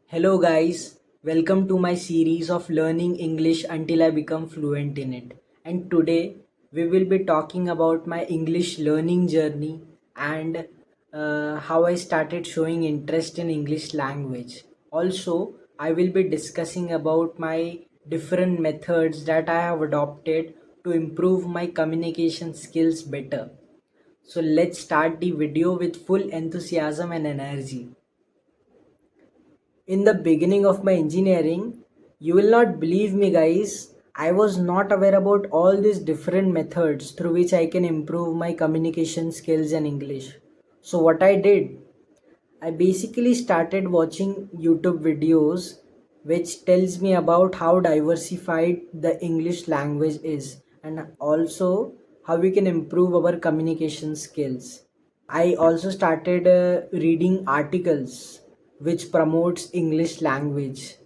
Hello, guys, welcome to my series of learning English until I become fluent in it. And today we will be talking about my English learning journey and how I started showing interest in English language. Also, I will be discussing about my different methods that I have adopted to improve my communication skills better. So, let's start the video with full enthusiasm and energy. In the beginning of my engineering, you will not believe me, guys, I was not aware about all these different methods through which I can improve my communication skills and English. So what I did, I basically started watching YouTube videos which tells me about how diversified the English language is, and also how we can improve our communication skills. I also started reading articles which promotes English language.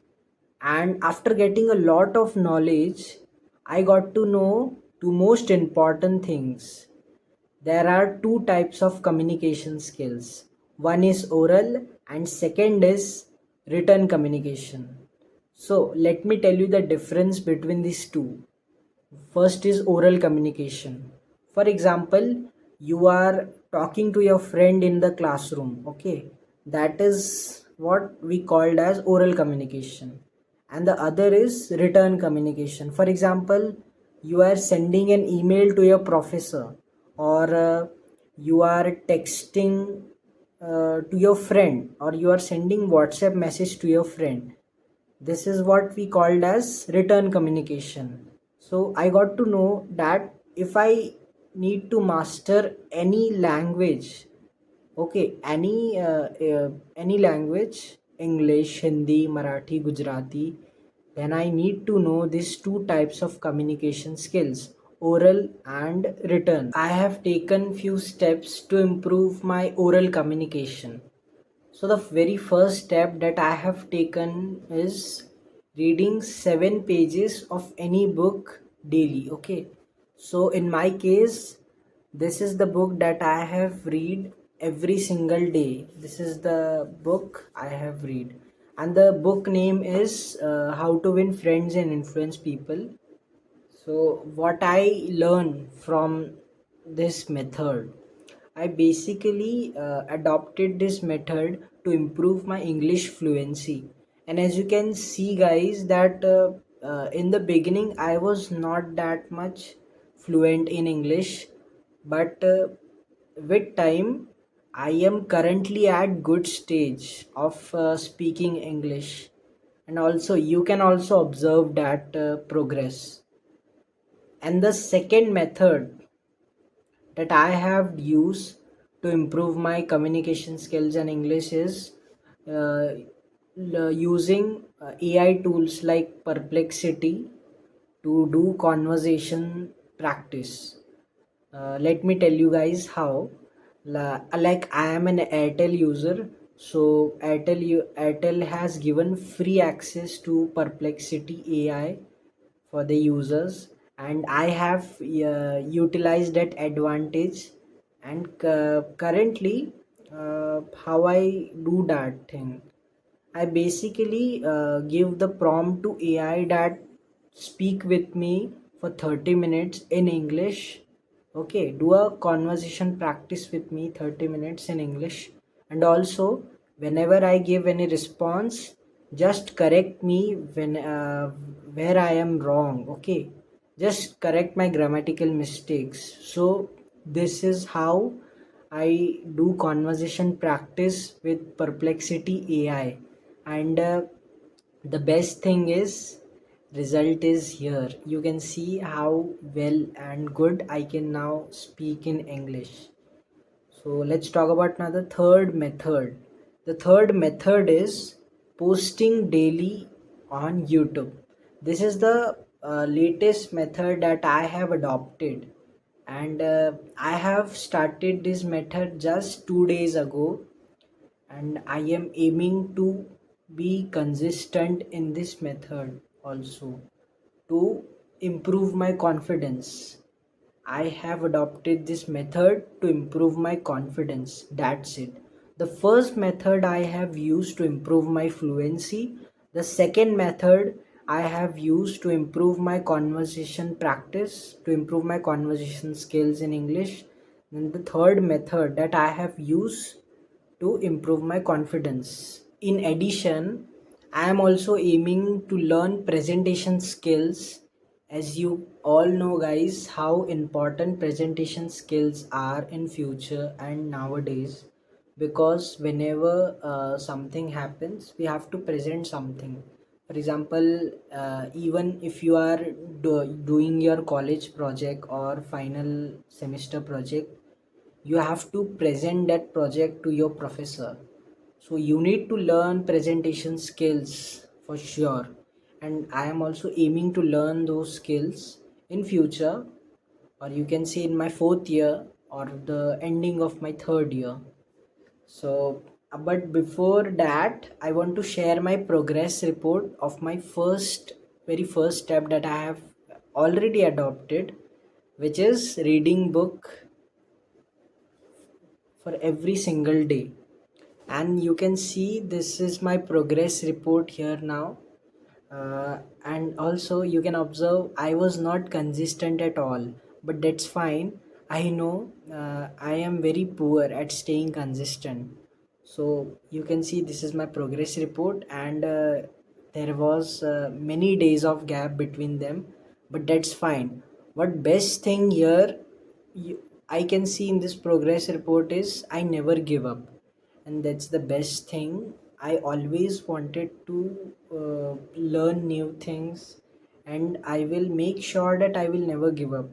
And after getting a lot of knowledge, I got to know two most important things. There are two types of communication skills. One is oral and second is written communication. So let me tell you the difference between these two. First is oral communication. For example, you are talking to your friend in the classroom, okay? That is what we called as oral communication. And the other is written communication. For example, you are sending an email to your professor, or you are texting to your friend, or you are sending WhatsApp message to your friend. This is what we called as written communication. So I got to know that if I need to master any language, okay, any language, English, Hindi, Marathi, Gujarati, then I need to know these two types of communication skills, oral and written. I have taken few steps to improve my oral communication. So the very first step that I have taken is reading 7 pages of any book daily. Okay. So in my case, this is the book that I have read every single day. This is the book I have read. And the book name is How to Win Friends and Influence People. So what I learned from this method, I basically adopted this method to improve my English fluency. And as you can see, guys, that in the beginning I was not that much fluent in English, but with time I am currently at good stage of speaking English. And also you can also observe that progress. And the second method that I have used to improve my communication skills and English is uh, using AI tools like Perplexity to do conversation practice. Let me tell you guys how. Like I am an Airtel user, so Airtel has given free access to Perplexity AI for the users, and I have utilized that advantage. And currently, how I do that thing, I basically give the prompt to AI that speak with me for 30 minutes in English. Okay, do a conversation practice with me 30 minutes in English. And also, whenever I give any response, just correct me when where I am wrong. Okay, just correct my grammatical mistakes. So this is how I do conversation practice with Perplexity AI. And the best thing is, result is here. You can see how well and good I can now speak in English. So let's talk about now the third method. The third method is posting daily on YouTube. This is the latest method that I have adopted, and I have started this method just 2 days ago, and I am aiming to be consistent in this method also to improve my confidence. I have adopted this method to improve my confidence. That's it. The first method I have used to improve my fluency. The second method I have used to improve my conversation practice, to improve my conversation skills in English. And the third method that I have used to improve my confidence. In addition, I am also aiming to learn presentation skills. As you all know guys, how important presentation skills are in future and nowadays, because whenever something happens we have to present something. For example, even if you are doing your college project or final semester project, you have to present that project to your professor. So you need to learn presentation skills for sure, and I am also aiming to learn those skills in future, or you can say in my fourth year or the ending of my third year. So but before that I want to share my progress report of my very first step that I have already adopted, which is reading book for every single day. And you can see this is my progress report here now. And also you can observe I was not consistent at all, but that's fine. I know I am very poor at staying consistent. So you can see this is my progress report, and there was many days of gap between them, but that's fine. What best thing here I can see in this progress report is I never give up, and that's the best thing. I always wanted to learn new things, and I will make sure that I will never give up.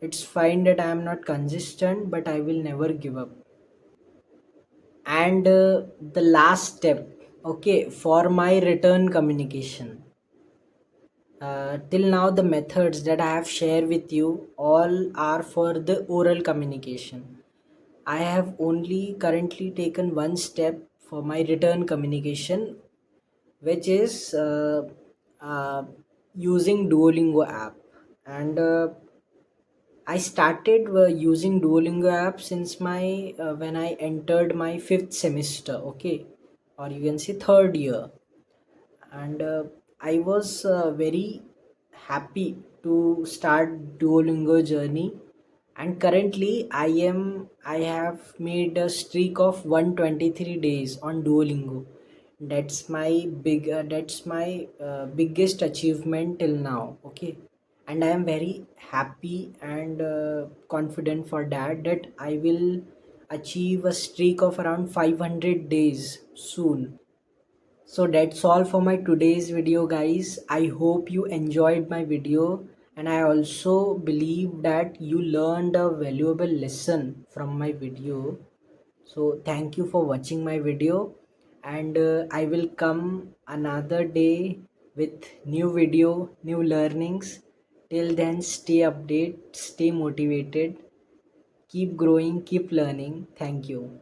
It's fine that I am not consistent, but I will never give up. And the last step, okay, for my return communication. Till now, the methods that I have shared with you all are for the oral communication. I have only currently taken one step for my return communication, which is using Duolingo app. And I started using Duolingo app since my when I entered my fifth semester, okay, or you can say third year. And I was very happy to start Duolingo journey. And currently I have made a streak of 123 days on Duolingo. That's my biggest achievement till now, okay. And I am very happy and confident for that I will achieve a streak of around 500 days soon. So that's all for my today's video guys. I hope you enjoyed my video, and I also believe that you learned a valuable lesson from my video. So thank you for watching my video, and I will come another day with new video, new learnings. Till then, stay updated, stay motivated, keep growing, keep learning. Thank you.